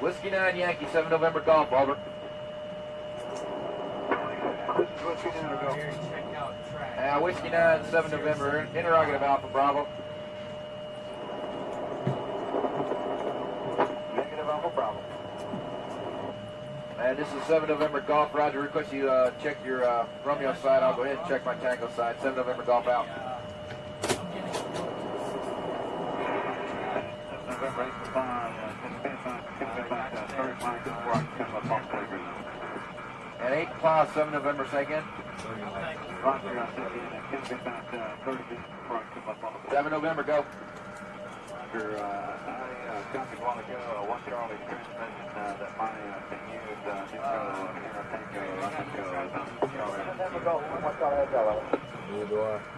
Whiskey 9 Yankee, 7 November Golf, over. Whiskey 9 or go. Whiskey 9, 7 November, interrogative Alpha Bravo. Negative Alpha Bravo. And this is 7 November Golf. Roger, request you check your Romeo side. I'll go ahead and check my Tango side. 7 November Golf out. And 8 Claw, 7 November, say again. 7 November, go. I copied a while ago, 1 Charlie transmission that my thing used,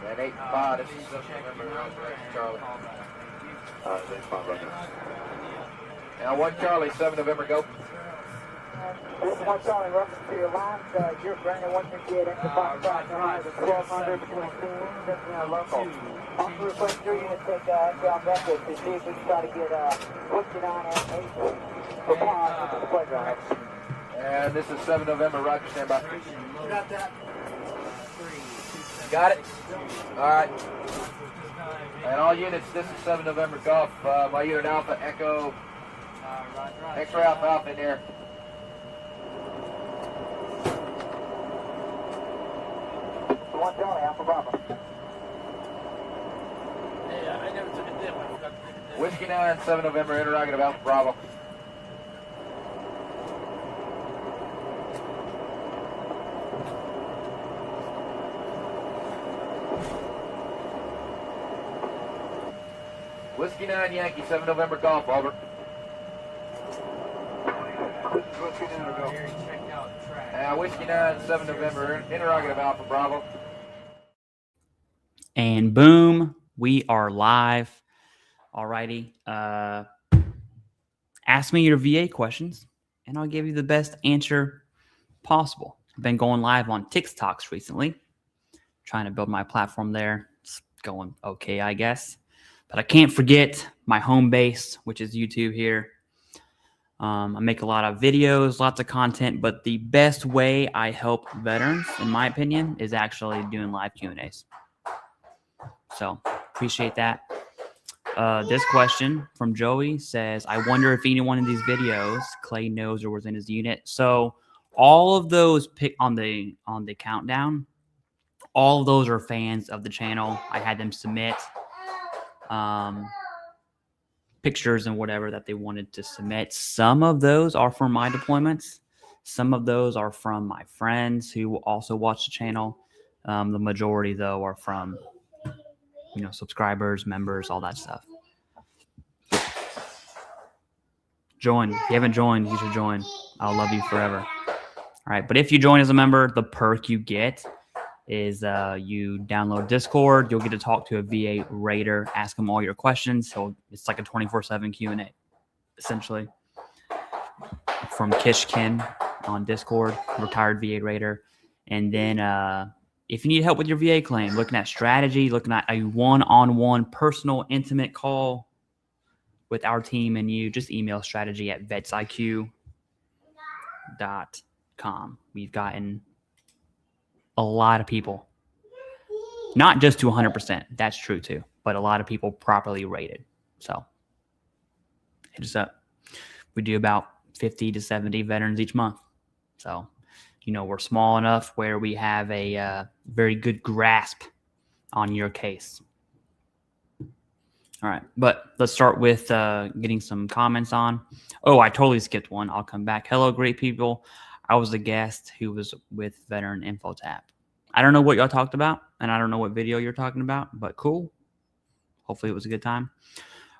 And 8 Claw, this is 7 November, Charlie. Now 1 Charlie, 7 November, go. This is 1 Charlie, reference to your last, you're Brandon 158 into Fox 1200 between teams, that's local. Also request 3 units take inbound records to see if we can try to get Whiskey 9 and 8 for pause. This is the playground. And this is 7 November, Roger, stand by. Got that. Got it? Alright. And all units, this is 7 November Golf, my unit Alpha, Echo, X-ray Alpha, Alpha in there. One Charlie, Alpha Bravo. Yeah, I never took a dip. I forgot to take a dip. Whiskey 9, 7 November, interrogative Alpha Bravo. Whiskey 9 Yankee, 7 November Golf, over. This is Whiskey 9 or go. Whiskey 9, 7 November, interrogative Alpha Bravo. And boom, we are live. Alrighty. Ask me your VA questions, and I'll give you the best answer possible. I've been going live on TikToks recently, trying to build my platform there. It's going okay, I guess. But I can't forget my home base, which is YouTube here. I make a lot of videos, lots of content, but the best way I help veterans, in my opinion, is actually doing live Q&As. So appreciate that. This question from Joey says, I wonder if anyone in these videos Clay knows or was in his unit. So all of those pick on the countdown, all of those are fans of the channel. I had them submit pictures and whatever that they wanted to submit. Some of those are from my deployments. Some of those are from my friends who also watch the channel. The majority, though, are from, subscribers, members, all that stuff. Join. If you haven't joined, you should join. I'll love you forever. All right. But if you join as a member, the perk you get is you download Discord. You'll get to talk to a VA rater, ask him all your questions. So it's like a 24/7 Q&A, essentially. From Kishkin on Discord, retired VA rater. And then if you need help with your VA claim, looking at strategy, looking at a one-on-one personal intimate call with our team and you, just email strategy@vetsiq.com. We've gotten a lot of people, not just to 100%. That's true too, but a lot of people properly rated. So hit us up. We do about 50 to 70 veterans each month. So, we're small enough where we have a very good grasp on your case. All right, but let's start with getting some comments on. Oh, I totally skipped one. I'll come back. Hello, great people. I was a guest who was with Veteran InfoTap. I don't know what y'all talked about, and I don't know what video you're talking about, but cool. Hopefully it was a good time.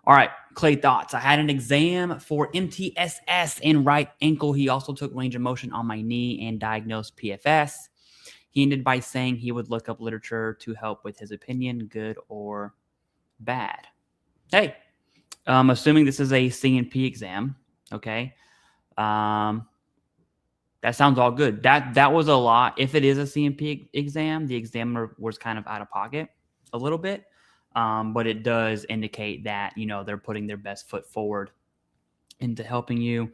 All right, Clay thoughts. I had an exam for MTSS in right ankle. He also took range of motion on my knee and diagnosed PFS. He ended by saying he would look up literature to help with his opinion, good or bad. Hey, assuming this is a CNP exam, okay? That sounds all good. That was a lot. If it is a CNP exam, the examiner was kind of out of pocket a little bit. But it does indicate that, they're putting their best foot forward into helping you.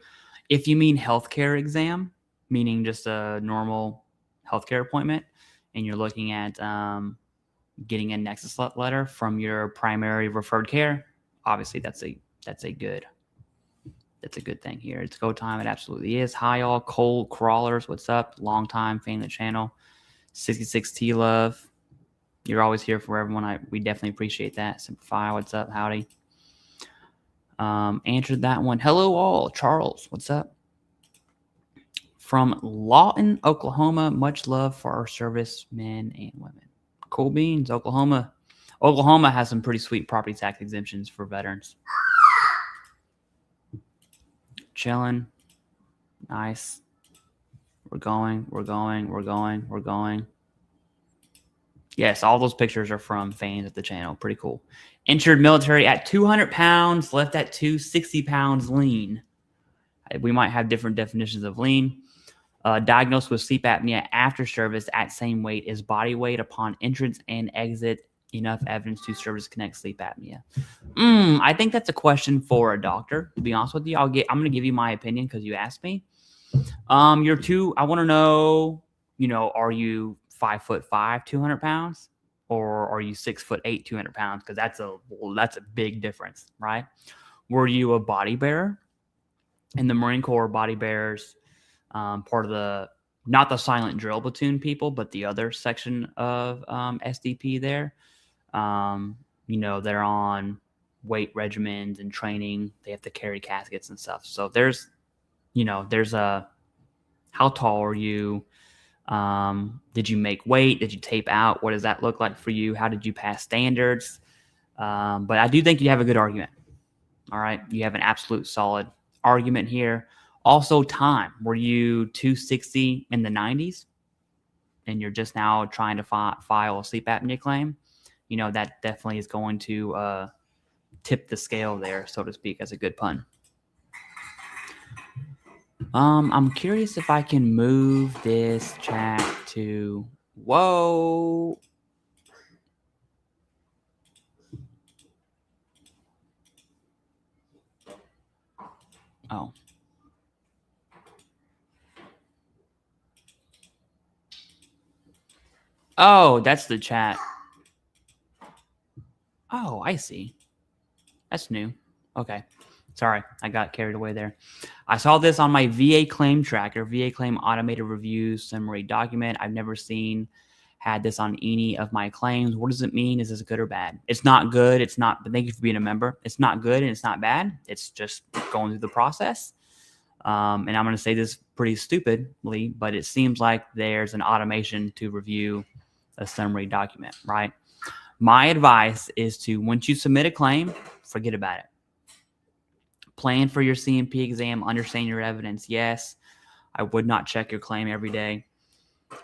If you mean healthcare exam, meaning just a normal healthcare appointment, and you're looking at getting a Nexus letter from your primary referred care, obviously that's a good thing here. It's go time. It absolutely is. Hi all cold crawlers. What's up? Long time fan of the channel. 66 T Love. You're always here for everyone. We definitely appreciate that. Simplify. What's up? Howdy. Answered that one. Hello all. Charles. What's up? From Lawton, Oklahoma. Much love for our servicemen and women. Cool beans. Oklahoma. Oklahoma has some pretty sweet property tax exemptions for veterans. Chilling. Nice. We're going. Yes, all those pictures are from fans of the channel. Pretty cool. Insured military at 200 pounds, left at 260 pounds lean. We might have different definitions of lean. Diagnosed with sleep apnea after service at same weight as body weight upon entrance and exit. Enough evidence to service connect sleep apnea. I think that's a question for a doctor. To be honest with you, I'm going to give you my opinion because you asked me. I want to know, are you 5'5", 200 pounds, or are you 6'8", 200 pounds? Because that's a big difference, right? Were you a body bearer? In the Marine Corps, body bearers, part of not the silent drill platoon people, but the other section of SDP there. They're on weight regimens and training. They have to carry caskets and stuff. So there's a, how tall are you? Did you make weight? Did you tape out? What does that look like for you? How did you pass standards? But I do think you have a good argument. All right. You have an absolute solid argument here. Also time. Were you 260 in the 90s and you're just now trying to file a sleep apnea claim? That definitely is going to tip the scale there, so to speak, as a good pun. I'm curious if I can move this chat to, whoa. Oh, that's the chat. Oh, I see. That's new. Okay. Sorry, I got carried away there. I saw this on my VA claim tracker, VA claim automated review summary document. I've never had this on any of my claims. What does it mean? Is this good or bad? It's not good. It's not, but thank you for being a member. It's not good and it's not bad. It's just going through the process. And I'm going to say this pretty stupidly, but it seems like there's an automation to review a summary document, right? My advice is to, once you submit a claim, forget about it. Plan for your CMP exam, understand your evidence. Yes, I would not check your claim every day.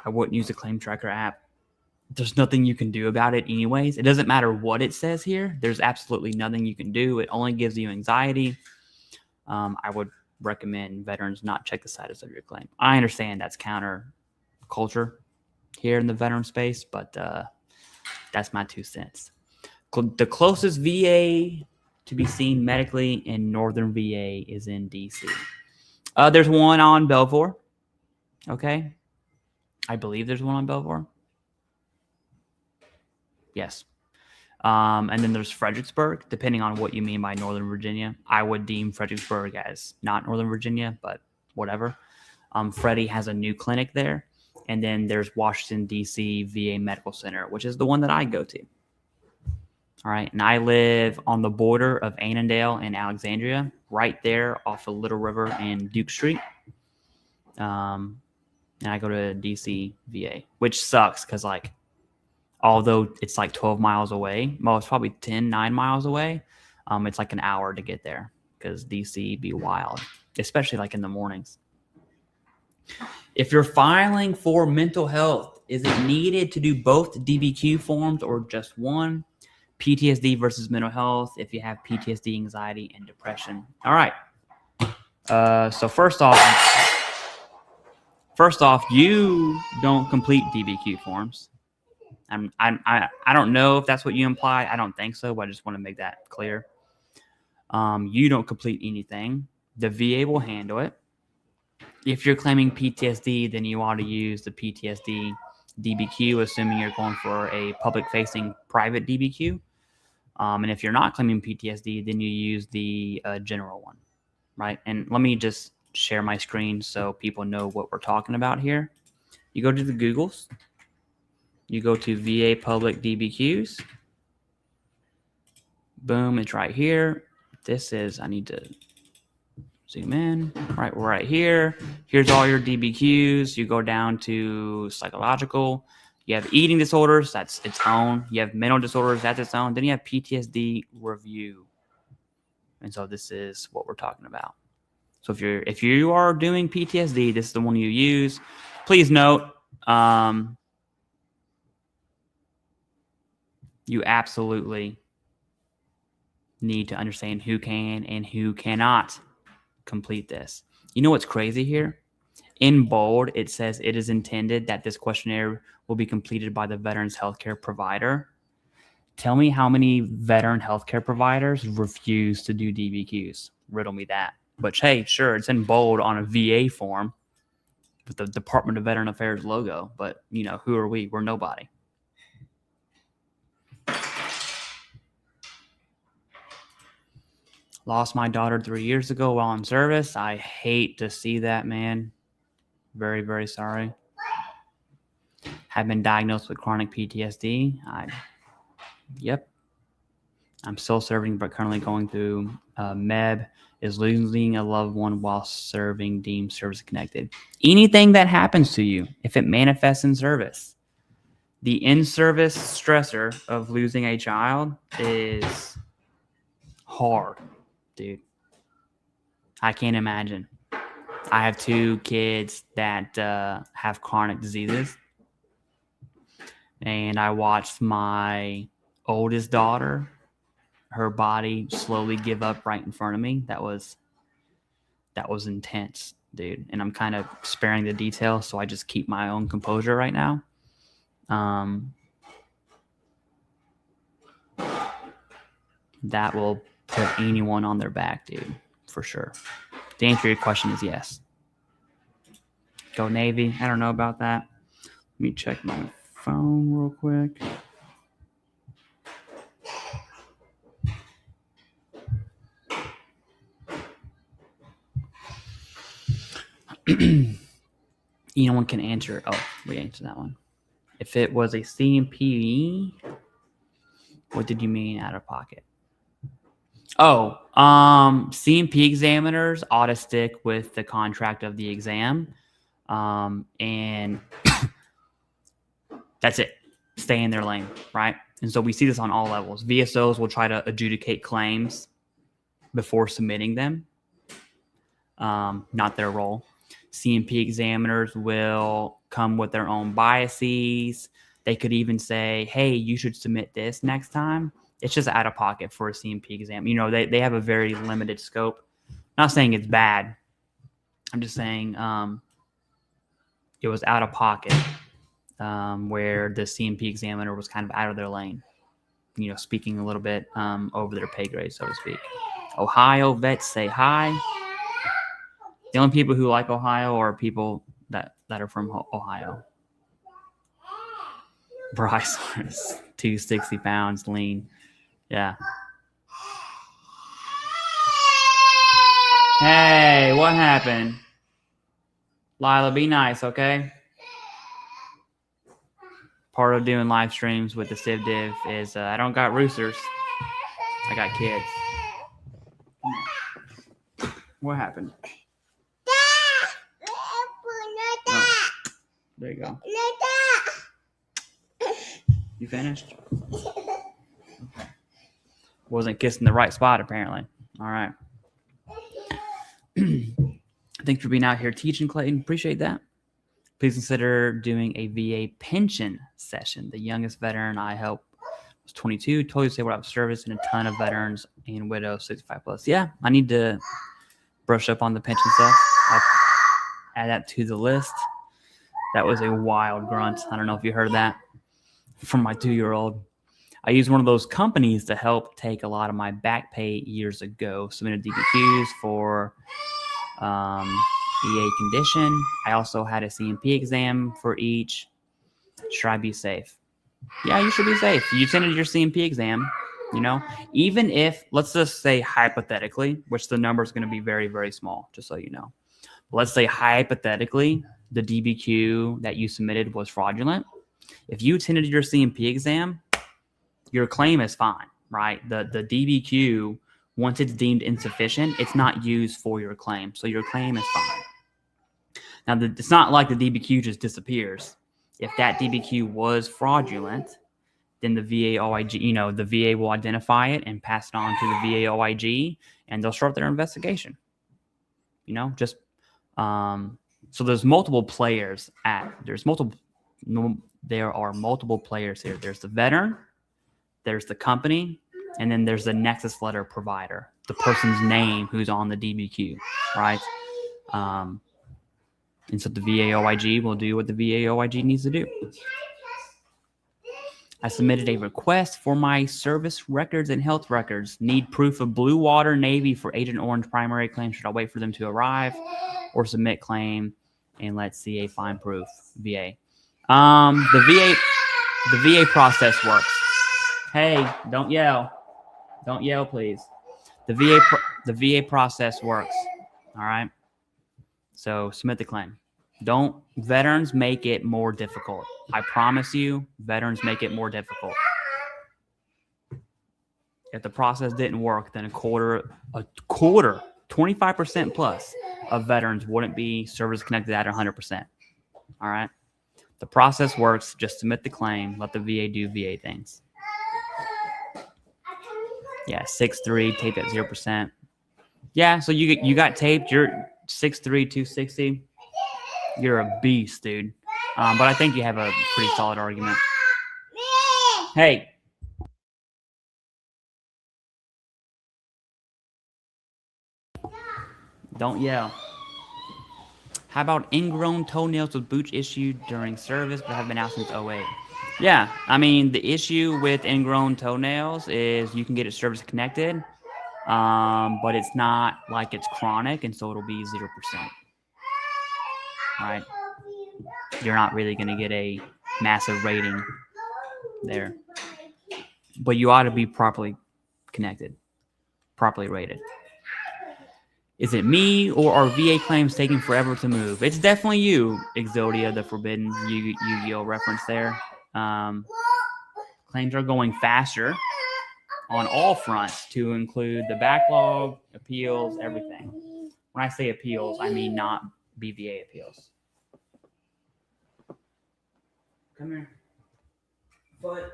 I wouldn't use the claim tracker app. There's nothing you can do about it anyways. It doesn't matter what it says here. There's absolutely nothing you can do. It only gives you anxiety. I would recommend veterans not check the status of your claim. I understand that's counter culture here in the veteran space, but that's my 2 cents. The closest VA to be seen medically in Northern VA is in DC. There's one on Belvoir. Okay. I believe there's one on Belvoir. Yes. And then there's Fredericksburg, depending on what you mean by Northern Virginia. I would deem Fredericksburg as not Northern Virginia, but whatever. Freddie has a new clinic there. And then there's Washington, D.C. VA Medical Center, which is the one that I go to. All right. And I live on the border of Annandale and Alexandria, right there off of Little River and Duke Street. And I go to DC VA, which sucks because, although it's 12 miles away, well, it's probably 9 miles away. It's an hour to get there because DC be wild, especially in the mornings. If you're filing for mental health, is it needed to do both DBQ forms or just one? PTSD versus mental health, if you have PTSD, anxiety, and depression. All right. So first off, you don't complete DBQ forms. I don't know if that's what you imply. I don't think so, but I just want to make that clear. You don't complete anything. The VA will handle it. If you're claiming PTSD, then you ought to use the PTSD DBQ, assuming you're going for a public-facing private DBQ. And if you're not claiming PTSD, then you use the general one, right? And let me just share my screen so people know what we're talking about here. You go to the Googles. You go to VA Public DBQs. Boom, it's right here. This is, I need to zoom in, right here. Here's all your DBQs. You go down to psychological. You have eating disorders, that's its own. You have mental disorders, that's its own. Then you have PTSD review. And so this is what we're talking about. So if you are doing PTSD, this is the one you use. Please note, you absolutely need to understand who can and who cannot complete this. You know what's crazy here? In bold, it says it is intended that this questionnaire will be completed by the veteran's healthcare provider. Tell me how many veteran healthcare providers refuse to do DBQs. Riddle me that. But hey, sure, it's in bold on a VA form with the Department of Veteran Affairs logo. But, you know, who are we? We're nobody. Lost my daughter 3 years ago while in service. I hate to see that, man. Very, very sorry. Have been diagnosed with chronic PTSD. Yep. I'm still serving, but currently going through MEB. Is losing a loved one while serving deemed service connected. Anything that happens to you, if it manifests in service, the in-service stressor of losing a child is hard, dude. I can't imagine. I have 2 kids that have chronic diseases. And I watched my oldest daughter, her body slowly give up right in front of me. That was intense, dude. And I'm kind of sparing the details, so I just keep my own composure right now. That will put anyone on their back, dude, for sure. The answer to your question is yes. Go Navy. I don't know about that. Let me check my phone real quick. Anyone can answer. Oh, we answered that one. If it was a CMP, what did you mean out of pocket? Oh, CMP examiners ought to stick with the contract of the exam. And that's it. Stay in their lane, right? And so we see this on all levels. VSOs will try to adjudicate claims before submitting them. Not their role. CMP examiners will come with their own biases. They could even say, hey, you should submit this next time. It's just out of pocket for a CMP exam. You know, they have a very limited scope. Not saying it's bad. I'm just saying it was out of pocket where the CMP examiner was kind of out of their lane. You know, speaking a little bit over their pay grade, so to speak. Ohio vets say hi. The only people who like Ohio are people that are from Ohio. Bryce was 260 pounds, lean. Yeah. Hey, what happened? Lila, be nice, okay? Part of doing live streams with the TheCivDiv is I don't got roosters. I got kids. What happened? Oh, there you go. You finished? Okay. Wasn't kissing the right spot, apparently. All right. Thanks for being out here teaching, Clayton. Appreciate that. Please consider doing a VA pension session. The youngest veteran I helped was 22. Totally disabled out of service, and a ton of veterans and widows 65 plus. Yeah, I need to brush up on the pension stuff. I'll add that to the list. That was a wild grunt. I don't know if you heard that from my 2-year-old. I used one of those companies to help take a lot of my back pay years ago. Submitted DBQs for EA condition. I also had a CMP exam for each. Should I be safe? Yeah, you should be safe. You attended your CMP exam, you know, even if, let's just say hypothetically, which the number is going to be very, very small, just so you know. Let's say hypothetically, the DBQ that you submitted was fraudulent. If you attended your CMP exam, your claim is fine, right? The DBQ, once it's deemed insufficient, it's not used for your claim. So your claim is fine. Now, it's not like the DBQ just disappears. If that DBQ was fraudulent, then the VA OIG, you know, the VA will identify it and pass it on to the VA OIG, and they'll start their investigation. You know, just so there's multiple players there are multiple players here. There's the veteran, there's the company, and then there's the Nexus letter provider, the person's name who's on the DBQ, right? And so the VA OIG will do what the VA OIG needs to do. I submitted a request for my service records and health records. Need proof of Blue Water Navy for Agent Orange primary claim. Should I wait for them to arrive or submit claim and let CA find proof? VA. The VA process works. Hey, don't yell. Don't yell, please. The VA process works. All right. So submit the claim. Don't veterans make it more difficult. I promise you, veterans make it more difficult. If the process didn't work, then a quarter, 25% plus of veterans wouldn't be service connected at 100%. All right. The process works. Just submit the claim. Let the VA do VA things. Yeah, 6'3", taped at 0%. Yeah, so you got taped. You're 6'3", 260. You're a beast, dude. But I think you have a pretty solid argument. Hey. Don't yell. How about ingrown toenails with boots issued during service but have been out since 08? Yeah, I mean, the issue with ingrown toenails is you can get it service connected, but it's not like it's chronic, and so it'll be 0%. Right? You're not really going to get a massive rating there. But you ought to be properly connected, properly rated. Is it me or are VA claims taking forever to move? It's definitely you, Exodia, the forbidden Yu-Gi-Oh reference there. Claims are going faster on all fronts to include the backlog, appeals, everything. When I say appeals, I mean not BVA appeals. Come here. Foot.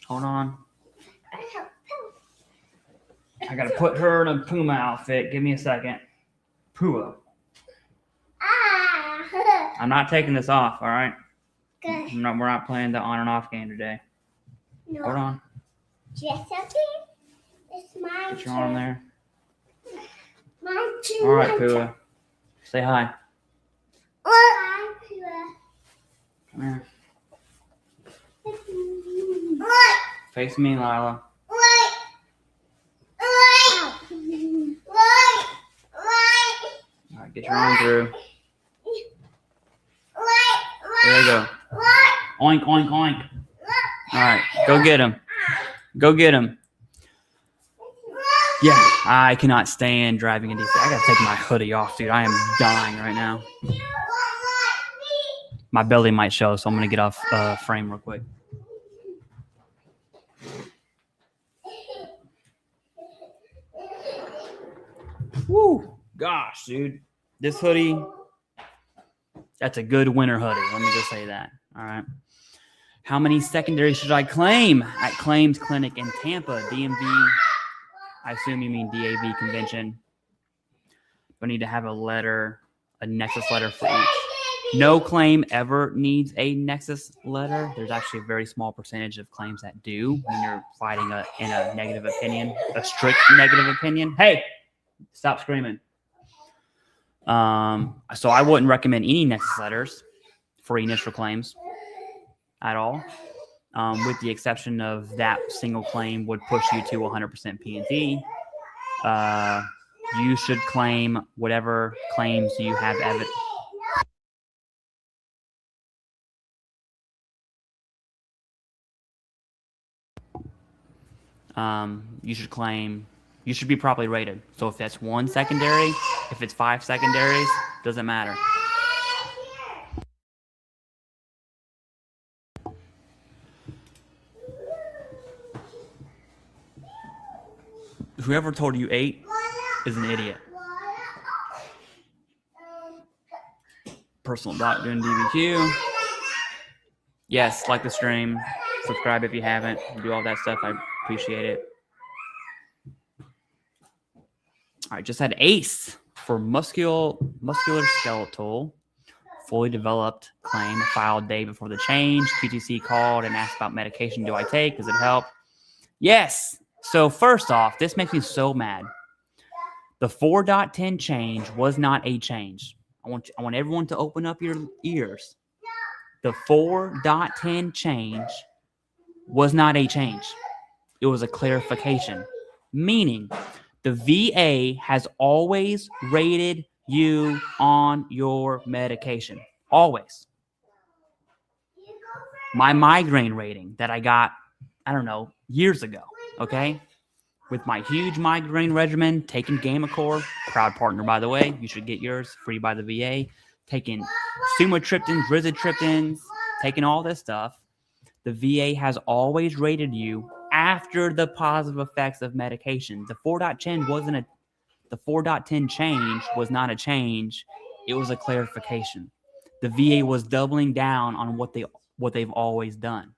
Hold on. I gotta put her in a Puma outfit. Give me a second. Pua. I'm not taking this off, all right? Good. We're not playing the on and off game today. No. Hold on. Just something? It's my Put your arm there. My turn. All right, Pua. Say hi. Hi, Pua. Come here. What? Face me, Lila. What? What? What? What? All right, get your arm through. What? There you go. What? Oink, oink, oink. All right, go get him. Go get him. Yeah, I cannot stand driving in DC. I gotta take my hoodie off, dude. I am dying right now. My belly might show, so I'm gonna get off frame real quick. Woo! Gosh, dude. This hoodie, that's a good winter hoodie. Let me just say that. All right. How many secondaries should I claim at Claims Clinic in Tampa? DMV, I assume you mean DAV convention. I need to have a letter, a Nexus letter for each. No claim ever needs a Nexus letter. There's actually a very small percentage of claims that do when you're fighting in a negative opinion, a strict negative opinion. Hey, stop screaming. So I wouldn't recommend any Nexus letters for initial claims at all, with the exception of that single claim would push you to 100% P&T. You should claim whatever claims you have evidence. You should claim, you should be properly rated. So if that's 1 secondary, if it's 5 secondaries, doesn't matter. Whoever told you 8 is an idiot. Personal doctor and DBQ. Yes, like the stream. Subscribe if you haven't. Do all that stuff. I appreciate it. All right, just had ACE for musculoskeletal, fully developed claim filed day before the change. QTC called and asked about medication. Do I take? Does it help? Yes. So first off, this makes me so mad. The 4.10 change was not a change. I want everyone to open up your ears. The 4.10 change was not a change. It was a clarification, meaning the VA has always rated you on your medication. Always. My migraine rating that I got, I don't know, years ago, okay? With my huge migraine regimen, taking Gamacor, proud partner, by the way. You should get yours free by the VA. Taking sumatriptans, rizatriptans, taking all this stuff. The VA has always rated you after the positive effects of medication. The 4.10 change was not a change. It was a clarification. The VA was doubling down on what they've always done.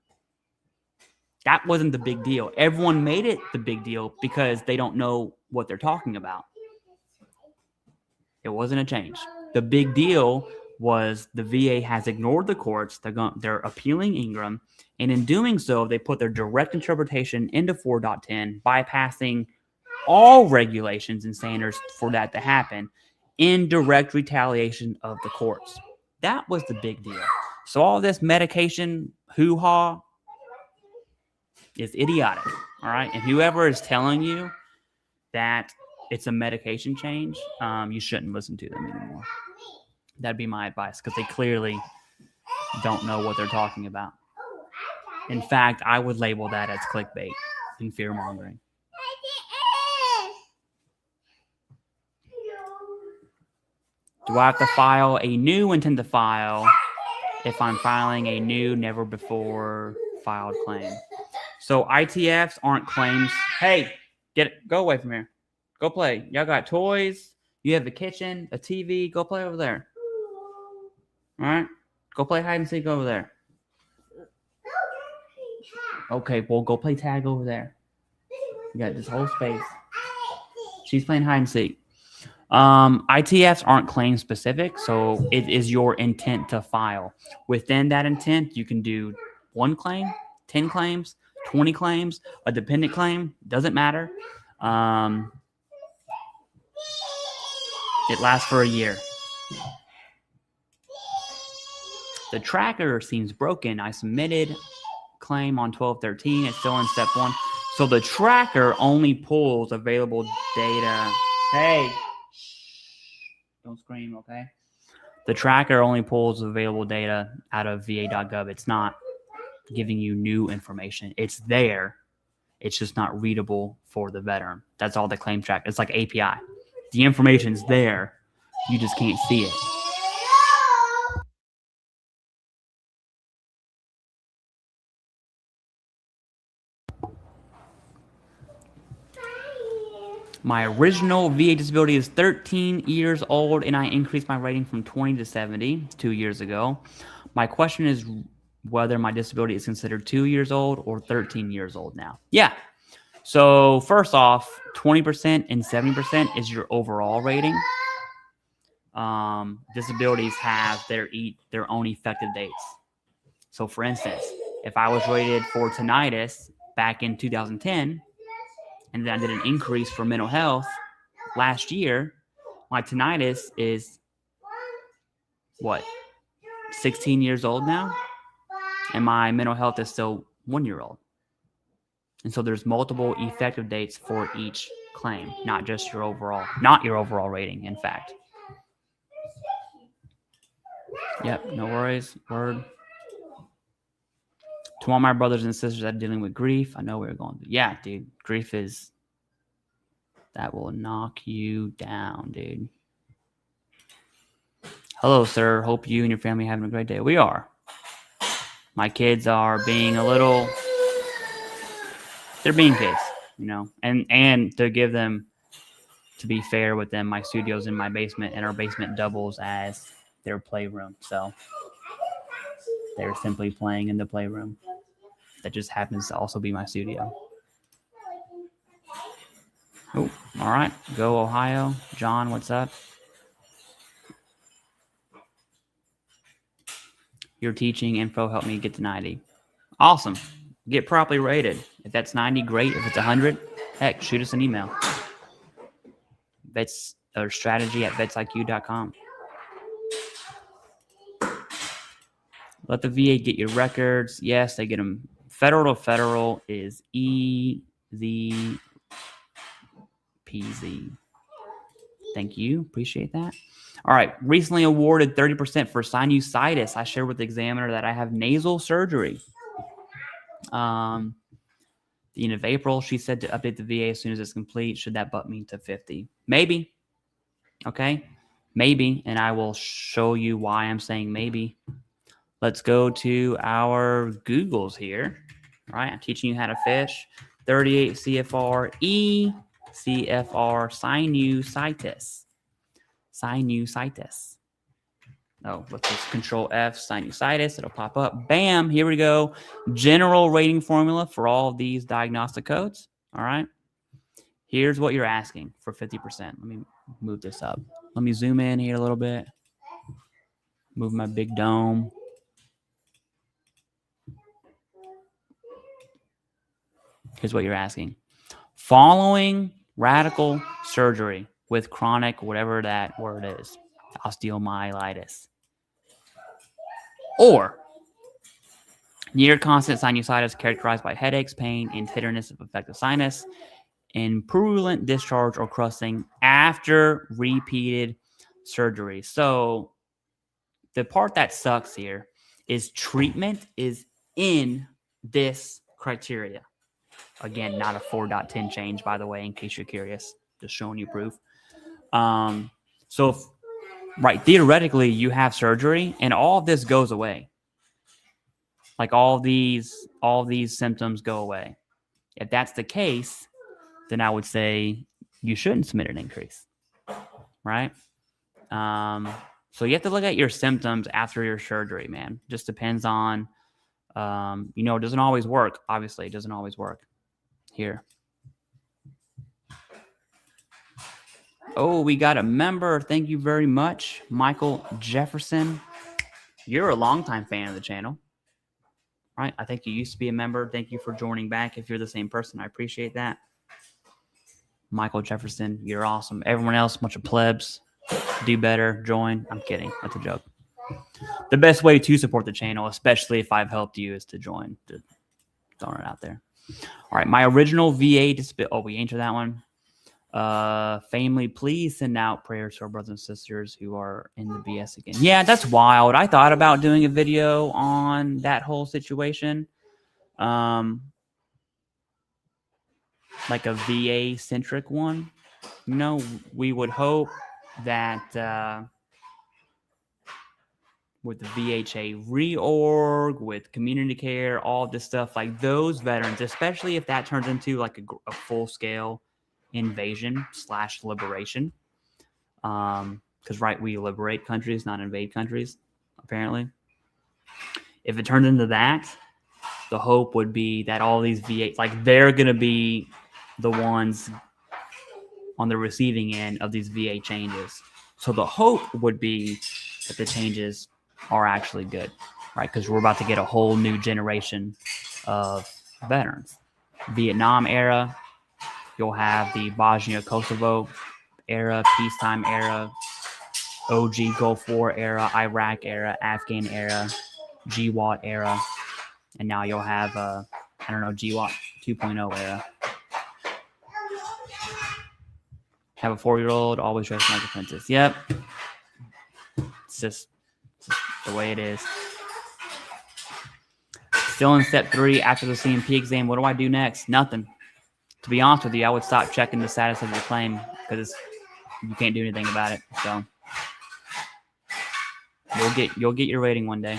That wasn't the big deal. Everyone made it the big deal because they don't know what they're talking about. It wasn't a change. The big deal was the VA has ignored the courts. They're appealing Ingram. And in doing so, they put their direct interpretation into 4.10, bypassing all regulations and standards for that to happen in direct retaliation of the courts. That was the big deal. So all this medication hoo-ha is idiotic, all right? And whoever is telling you that it's a medication change, you shouldn't listen to them anymore. That'd be my advice, because they clearly don't know what they're talking about. In fact, I would label that as clickbait and fear-mongering. Do I have to file a new intent to file if I'm filing a new never before filed claim? So ITFs aren't claims. Hey, go away from here. Go play. Y'all got toys. You have a kitchen, a TV. Go play over there. All right? Go play hide and seek over there. Okay, well, go play tag over there. You got this whole space. She's playing hide and seek. ITFs aren't claim specific, so it is your intent to file. Within that intent, you can do 1 claim, 10 claims, 20 claims, a dependent claim, doesn't matter. It lasts for a year. The tracker seems broken. I submitted claim on 12/13. It's still in step 1. So the tracker only pulls available data. Hey, don't scream, okay? The tracker only pulls available data out of va.gov. It's not giving you new information. It's there. It's just not readable for the veteran. That's all the claim track. It's like API. The information's there. You just can't see it. My original VA disability is 13 years old, and I increased my rating from 20 to 70 2 years ago. My question is whether my disability is considered 2 years old or 13 years old now. Yeah. So first off, 20% and 70% is your overall rating. disabilities have their own effective dates. So, for instance, if I was rated for tinnitus back in 2010, and then I did an increase for mental health last year, my tinnitus is what, 16 years old now, and my mental health is still 1 year old. And so there's multiple effective dates for each claim, not just your overall rating, in fact. Yep, no worries. Word. To all my brothers and sisters that are dealing with grief, I know we're going through. Yeah, dude, grief that will knock you down, dude. Hello, sir. Hope you and your family are having a great day. We are. My kids are being they're being kids, and to give them, to be fair with them, my studio's in my basement, and our basement doubles as their playroom. So they're simply playing in the playroom. That just happens to also be my studio. Oh, all right. Go Ohio. John, what's up? Your teaching info helped me get to 90. Awesome. Get properly rated. If that's 90, great. If it's 100, heck, shoot us an email. Vets or strategy at vetsiq.com. Let the VA get your records. Yes, they get them. Federal to federal is EZPZ. Thank you. Appreciate that. All right. Recently awarded 30% for sinusitis. I shared with the examiner that I have nasal surgery. The end of April, she said to update the VA as soon as it's complete. Should that bump me to 50? Maybe. Okay. Maybe. And I will show you why I'm saying maybe. Let's go to our Googles here. All right. I'm teaching you how to fish. 38 CFR E CFR sinusitis. Sinusitis. Oh, let's just Control F, sinusitis. It'll pop up. Bam. Here we go. General rating formula for all of these diagnostic codes. All right. Here's what you're asking for 50%. Let me move this up. Let me zoom in here a little bit. Move my big dome. Here's what you're asking. Following radical surgery with chronic, whatever that word is, osteomyelitis, or near constant sinusitis characterized by headaches, pain, and tenderness of affected sinus, and purulent discharge or crusting after repeated surgery. So the part that sucks here is treatment is in this criteria. Again, not a 4.10 change, by the way, in case you're curious. Just showing you proof. Theoretically, you have surgery, and all of this goes away. Like all these symptoms go away. If that's the case, then I would say you shouldn't submit an increase, right? So you have to look at your symptoms after your surgery, man. Just depends on, it doesn't always work. Obviously, it doesn't always work. Here. Oh, we got a member. Thank you very much, Michael Jefferson. You're a longtime fan of the channel, right? I think you used to be a member. Thank you for joining back. If you're the same person, I appreciate that. Michael Jefferson, you're awesome. Everyone else, bunch of plebs. Do better. Join. I'm kidding. That's a joke. The best way to support the channel, especially if I've helped you, is to join. Throwing it out there. All right. My original VA disability. Oh, we answered that one. Family, please send out prayers to our brothers and sisters who are in the BS again. Yeah, that's wild. I thought about doing a video on that whole situation. Like a VA centric one. We would hope that with the VHA reorg, with community care, all this stuff, like those veterans, especially if that turns into like a full scale invasion / liberation, because we liberate countries, not invade countries, apparently. If it turns into that, the hope would be that all these VA, like they're going to be the ones on the receiving end of these VA changes. So the hope would be that the changes are actually good, right? Because we're about to get a whole new generation of veterans. Vietnam era, you'll have the Bosnia-Kosovo era, peacetime era, OG Gulf War era, Iraq era, Afghan era, GWAT era, and now you'll have, GWAT 2.0 era. Have a 4-year-old, always dressed like a princess. Yep. It's just the way it is. Still in step 3 after the CMP exam. What do I do next? Nothing. To be honest with you, I would stop checking the status of your claim because you can't do anything about it. So you'll get your rating one day.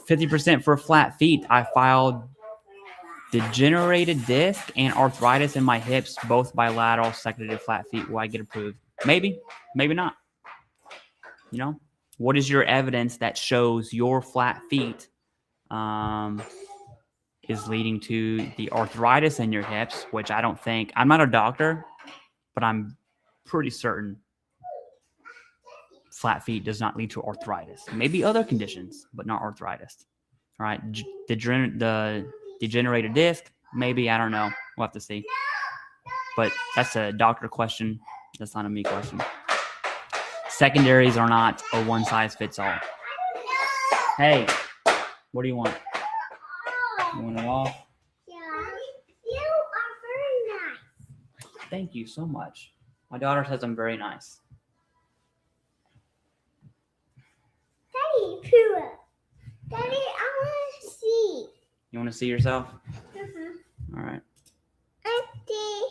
50% for flat feet. I filed degenerated disc and arthritis in my hips, both bilateral secondary flat feet. Will I get approved? Maybe, maybe not. You know, what is your evidence that shows your flat feet is leading to the arthritis in your hips, which I don't think, I'm not a doctor, but I'm pretty certain flat feet does not lead to arthritis. Maybe other conditions, but not arthritis. All right, the degenerated disc, maybe, I don't know. We'll have to see. But that's a doctor question. That's not a me question. Secondaries are not a one-size-fits-all. Hey, what do you want? You want it off? Yeah. You are very nice. Thank you so much. My daughter says I'm very nice. Daddy, Pooh. Daddy, I want to see. You want to see yourself? Mm-hmm. All right. Auntie.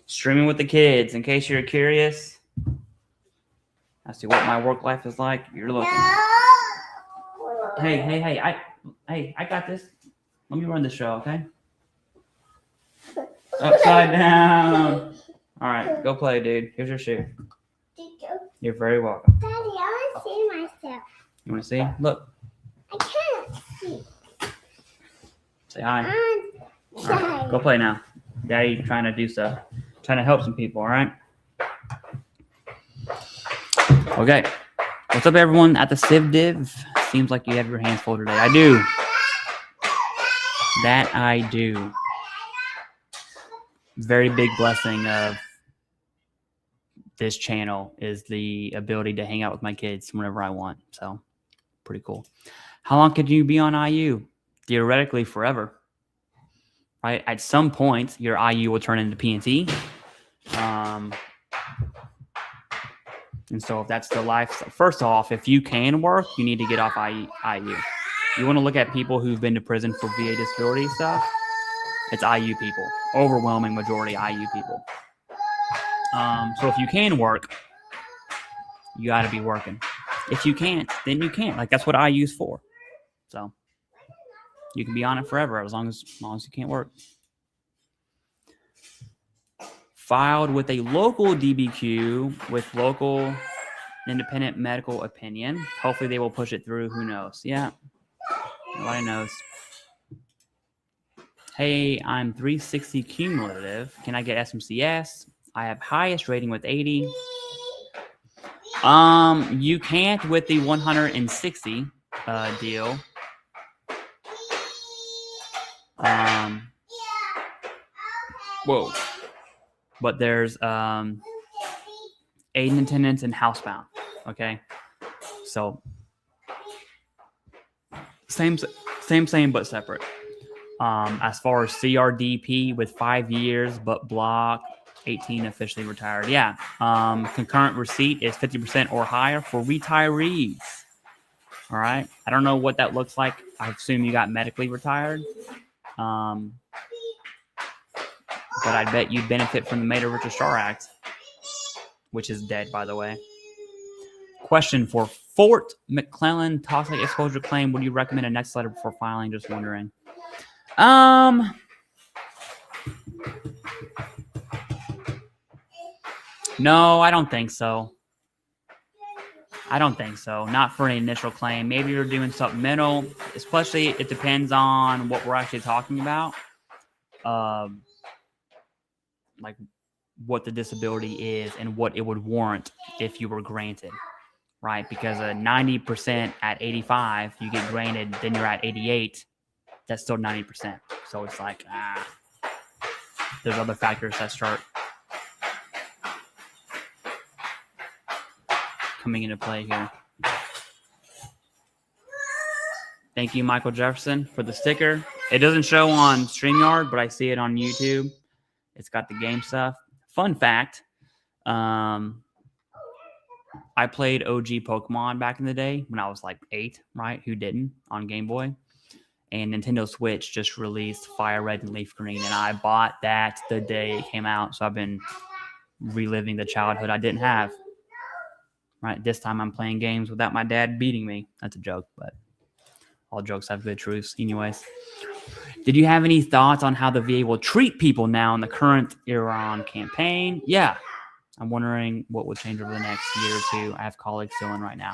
Streaming with the kids. In case you're curious as to what my work life is like, you're looking. No. Hey, I got this. Let me run the show, okay? Upside down. All right, go play, dude. Here's your shoe. You're very welcome. Daddy, I want to see myself. You want to see? Look. I can't see. Say hi. I'm All right, go play now. Daddy trying to do stuff. Trying to help some people, all right? Okay. What's up, everyone at the CivDiv? Seems like you have your hands full today. I do. That I do. Very big blessing of this channel is the ability to hang out with my kids whenever I want. So, pretty cool. How long could you be on IU? Theoretically, forever. Right? At some point, your IU will turn into P&T. And so if that's the life, first off, if you can work, you need to get off IU. You want to look at people who've been to prison for VA disability stuff. It's IU people. Overwhelming majority IU people. So if you can work, you got to be working. If you can't, then you can't. Like, that's what IU's for. So you can be on it forever as long as you can't work. Filed with a local DBQ with local independent medical opinion. Hopefully they will push it through. Who knows? Yeah. Nobody knows. Hey, I'm 360 cumulative. Can I get SMCS? I have highest rating with 80. You can't with the 160 deal. Whoa. But there's aid in attendance and housebound. Okay. So same, but separate. As far as CRDP with 5 years, but block 18 officially retired. Yeah. Concurrent receipt is 50% or higher for retirees. All right. I don't know what that looks like. I assume you got medically retired. But I bet you'd benefit from the Made a Richer Star Act, which is dead, by the way. Question for Fort McClellan toxic exposure claim. Would you recommend a next letter before filing? Just wondering. No, I don't think so. Not for an initial claim. Maybe you're doing supplemental, especially it depends on what we're actually talking about. like what the disability is and what it would warrant if you were granted, right? Because a 90% at 85, you get granted, then you're at 88, that's still 90%. So it's like, there's other factors that start coming into play here. Thank you, Michael Jefferson, for the sticker. It doesn't show on StreamYard, but I see it on YouTube. It's got the game stuff. Fun fact, I played OG Pokemon back in the day when I was like 8, right? Who didn't? On Game Boy. And Nintendo Switch just released Fire Red and Leaf Green, and I bought that the day it came out. So I've been reliving the childhood I didn't have. Right? This time I'm playing games without my dad beating me. That's a joke, but all jokes have good truths. Anyways, did you have any thoughts on how the VA will treat people now in the current Iran campaign? Yeah. I'm wondering what will change over the next year or two. I have colleagues still in right now.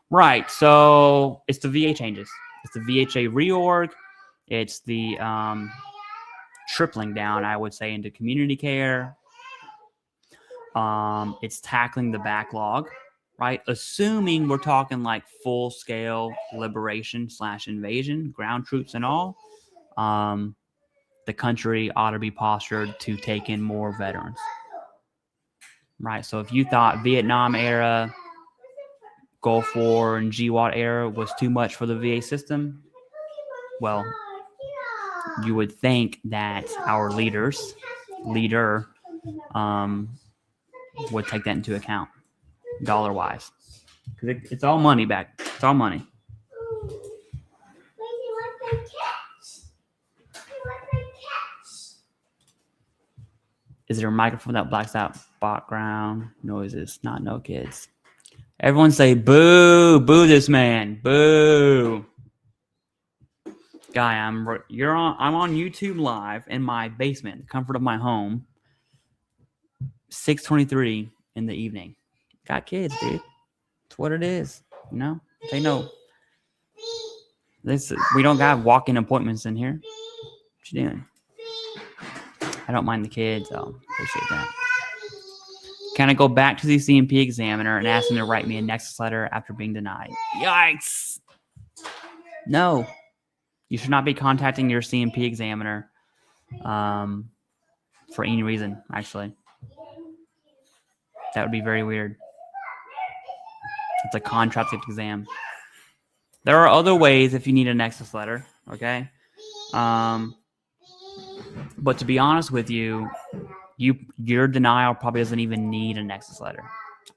Right. So it's the VA changes. It's the VHA reorg. It's the tripling down, I would say, into community care. It's tackling the backlog, right? Assuming we're talking like full-scale liberation / invasion, ground troops and all, the country ought to be postured to take in more veterans, right? So if you thought Vietnam era, Gulf War, and GWAT era was too much for the VA system, well, you would think that our leader would take that into account, dollar-wise. Because it's all money back. It's all money. Is there a microphone that blacks out background noises? Not no kids. Everyone say boo, boo this man, boo. Guy, I'm on YouTube live in my basement, the comfort of my home. 6:23 in the evening. Got kids, dude. It's what it is. You know? They know. We don't got walk-in appointments in here. What you doing? I don't mind the kids. I'll appreciate that. Can I go back to the CMP examiner and ask him to write me a Nexus letter after being denied? Yikes! No. You should not be contacting your CMP examiner for any reason, actually. That would be very weird. It's a contracted exam. There are other ways if you need a Nexus letter, okay? But to be honest with you, your denial probably doesn't even need a Nexus letter.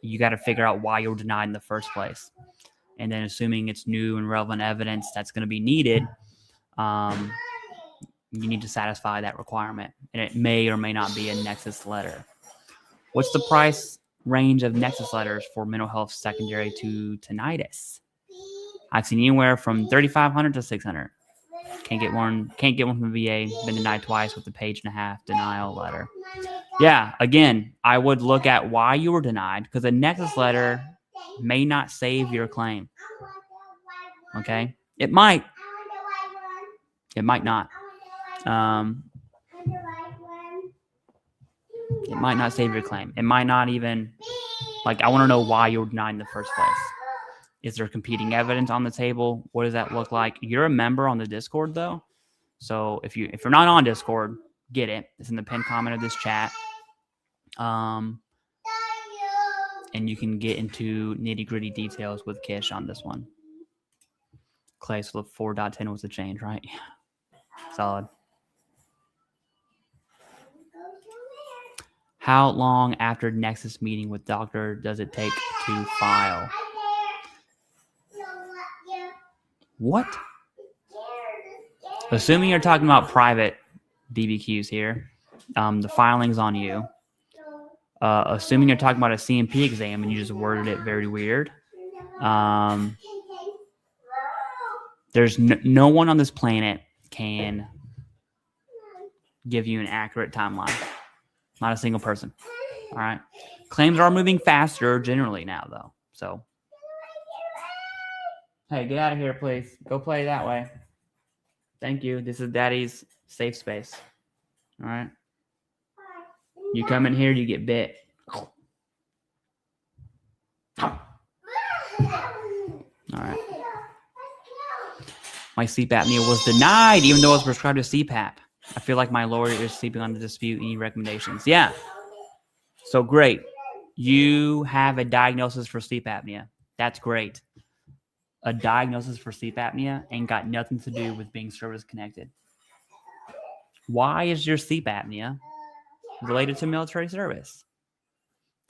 You got to figure out why you were denied in the first place. And then assuming it's new and relevant evidence that's going to be needed, you need to satisfy that requirement. And it may or may not be a Nexus letter. What's the price range of Nexus letters for mental health secondary to tinnitus? I've seen anywhere from $3,500 to $600. Can't get one from the VA. Been denied twice with a 1.5-page denial letter. Yeah, again, I would look at why you were denied, because a Nexus letter may not save your claim. Okay? It might. It might not. It might not save your claim. It might not even, I want to know why you were denied in the first place. Is there competing evidence on the table? What does that look like? You're a member on the Discord, though. So if you're not on Discord, get it. It's in the pinned comment of this chat. And you can get into nitty-gritty details with Kish on this one. Clay, so the 4.10 was the change, right? Solid. How long after Nexus meeting with doctor does it take to file? What? Assuming you're talking about private DBQs here, the filing's on you. Assuming you're talking about a CMP exam and you just worded it very weird. There's no one on this planet can give you an accurate timeline. Not a single person. All right. Claims are moving faster generally now, though. So, hey, get out of here, please. Go play that way. Thank you. This is Daddy's safe space. All right. You come in here, you get bit. All right. My sleep apnea was denied, even though I was prescribed a CPAP. I feel like my lawyer is sleeping on the dispute. Any recommendations? Yeah. So great. You have a diagnosis for sleep apnea. That's great. A diagnosis for sleep apnea ain't got nothing to do with being service connected. Why is your sleep apnea related to military service?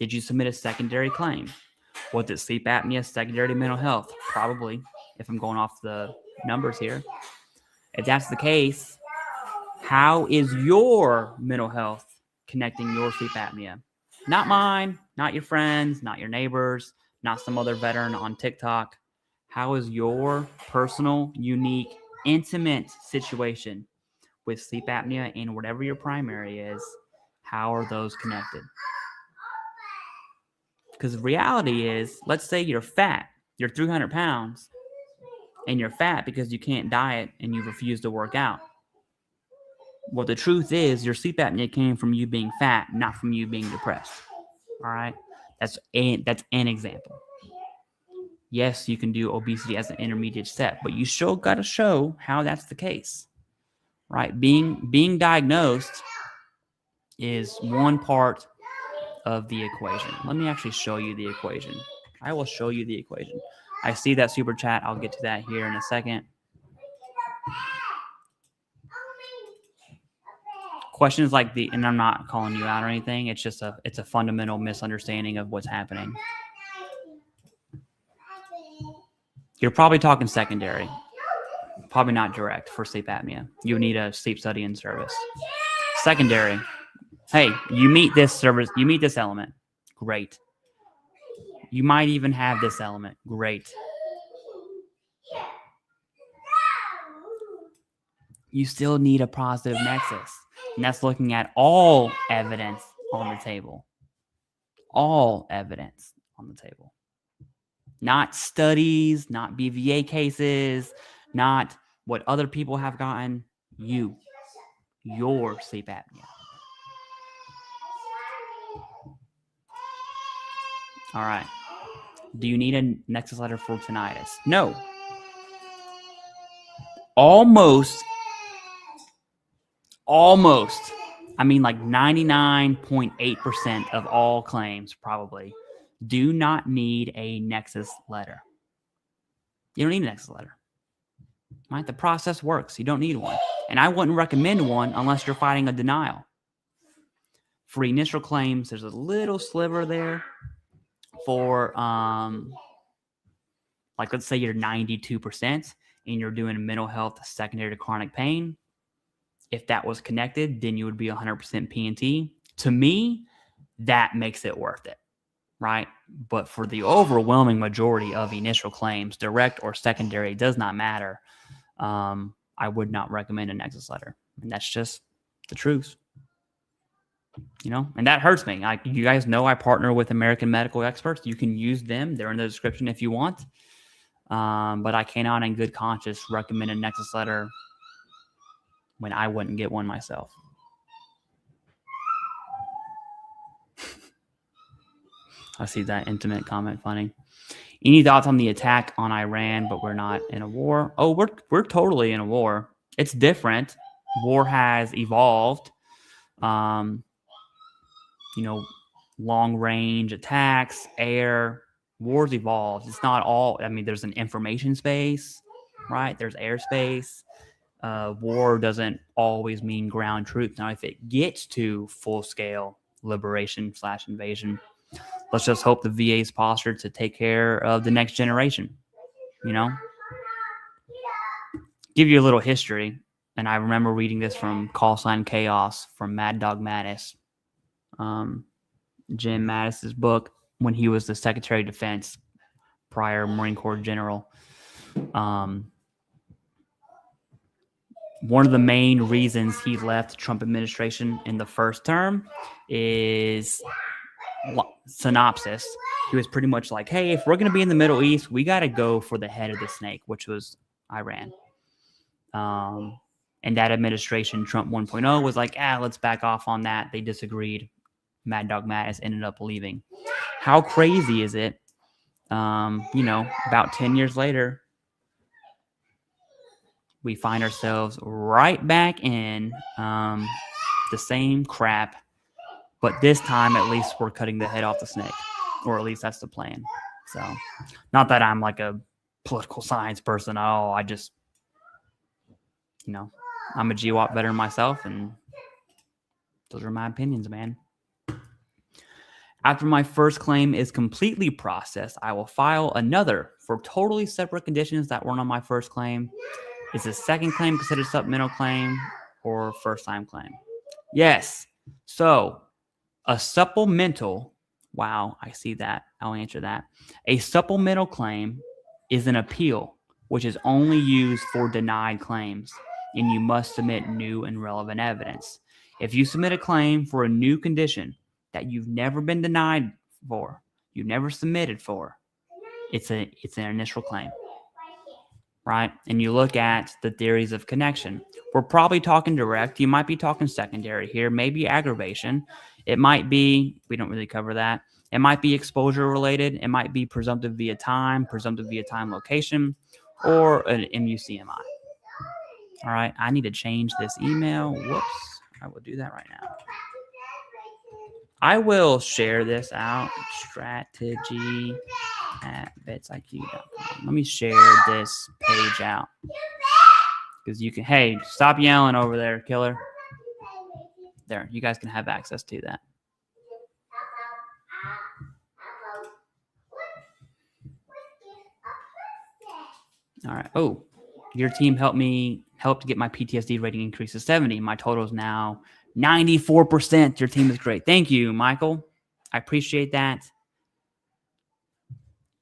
Did you submit a secondary claim? Was it sleep apnea secondary to mental health? Probably, if I'm going off the numbers here. If that's the case, how is your mental health connecting your sleep apnea? Not mine, not your friends, not your neighbors, not some other veteran on TikTok. How is your personal, unique, intimate situation with sleep apnea and whatever your primary is? How are those connected? Because the reality is, let's say you're fat, you're 300 pounds, and you're fat because you can't diet and you refuse to work out. Well, the truth is your sleep apnea came from you being fat, not from you being depressed. All right? That's an example. Yes, you can do obesity as an intermediate step, but you still got to show how that's the case. Right? Being diagnosed is one part of the equation. Let me actually show you the equation. I will show you the equation. I see that super chat. I'll get to that here in a second. Questions like and I'm not calling you out or anything. It's just it's a fundamental misunderstanding of what's happening. You're probably talking secondary, probably not direct for sleep apnea. You would need a sleep study in service. Secondary. Hey, you meet this service, you meet this element. Great. You might even have this element. Great. You still need a positive nexus. And that's looking at all evidence on the table. All evidence on the table. Not studies, not BVA cases, not what other people have gotten. Your sleep apnea. All right. Do you need a nexus letter for tinnitus? No. Almost. I mean, like 99.8% of all claims probably do not need a nexus letter. You don't need a nexus letter. Right? The process works. You don't need one. And I wouldn't recommend one unless you're fighting a denial. For initial claims, there's a little sliver there for, like, let's say you're 92% and you're doing mental health secondary to chronic pain. If that was connected, then you would be 100% P&T. To me, that makes it worth it, right? But for the overwhelming majority of initial claims, direct or secondary, does not matter. I would not recommend a nexus letter. And that's just the truth. You know, and that hurts me. You guys know I partner with American medical experts. You can use them. They're in the description if you want. But I cannot in good conscience recommend a nexus letter when I wouldn't get one myself. I see that intimate comment funny. Any thoughts on the attack on Iran, but we're not in a war? Oh, we're totally in a war. It's different. War has evolved. You know, long range attacks, air, wars evolved. It's not all, I mean, there's an information space, right? There's airspace. War doesn't always mean ground troops. Now, if it gets to full scale liberation / invasion, let's just hope the VA is postured to take care of the next generation. You know, give you a little history. And I remember reading this from Call Sign Chaos from Mad Dog Mattis, Jim Mattis's book when he was the Secretary of Defense, prior Marine Corps general. One of the main reasons he left the Trump administration in the first term is synopsis. He was pretty much like, hey, if we're going to be in the Middle East, we got to go for the head of the snake, which was Iran. And that administration, Trump 1.0, was like, let's back off on that. They disagreed. Mad Dog Mattis ended up leaving. How crazy is it? About 10 years later, we find ourselves right back in the same crap, but this time at least we're cutting the head off the snake, or at least that's the plan. So, not that I'm like a political science person at all. I just, I'm a GWAP veteran myself, and those are my opinions, man. After my first claim is completely processed, I will file another for totally separate conditions that weren't on my first claim. Is the second claim considered supplemental claim or first time claim? Yes. So a supplemental, wow, I see that. I'll answer that. A supplemental claim is an appeal, which is only used for denied claims, and you must submit new and relevant evidence. If you submit a claim for a new condition that you've never been denied for, you've never submitted for, it's an initial claim, right? And you look at the theories of connection. We're probably talking direct. You might be talking secondary here, maybe aggravation. It might be, we don't really cover that. It might be exposure related. It might be presumptive via time location, or an MUCMI. All right, I need to change this email. Whoops, I will do that right now. I will share this out, strategy@vetsiq.com. Let me share this page out. Because you can, hey, stop yelling over there, killer. There, you guys can have access to that. All right. Oh, your team helped to get my PTSD rating increased to 70. My total is now 94%. Your team is great. Thank you, Michael. I appreciate that.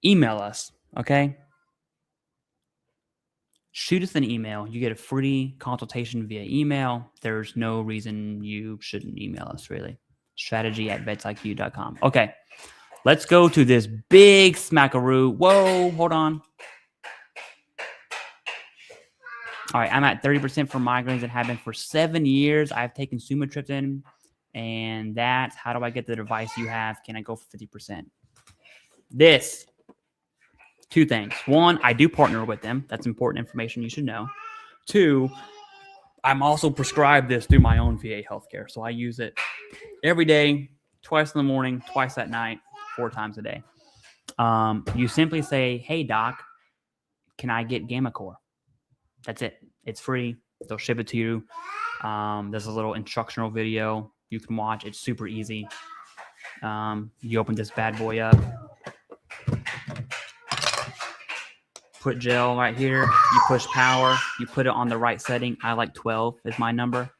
Email us, okay? Shoot us an email. You get a free consultation via email. There's no reason you shouldn't email us, really. Strategy@vetsiq.com. Okay, let's go to this big smackaroo. Whoa, hold on. All right, I'm at 30% for migraines and have been for 7 years. I've taken sumatriptan, and that's how do I get the device you have? Can I go for 50%? This. Two things. One, I do partner with them. That's important information you should know. Two, I'm also prescribed this through my own VA healthcare. So I use it every day, twice in the morning, twice at night, 4 times a day. You simply say, hey, doc, can I get GammaCore? That's it. It's free. They'll ship it to you. There's a little instructional video you can watch. It's super easy. You open this bad boy up. Put gel right here. You push power. You put it on the right setting. I like 12 is my number.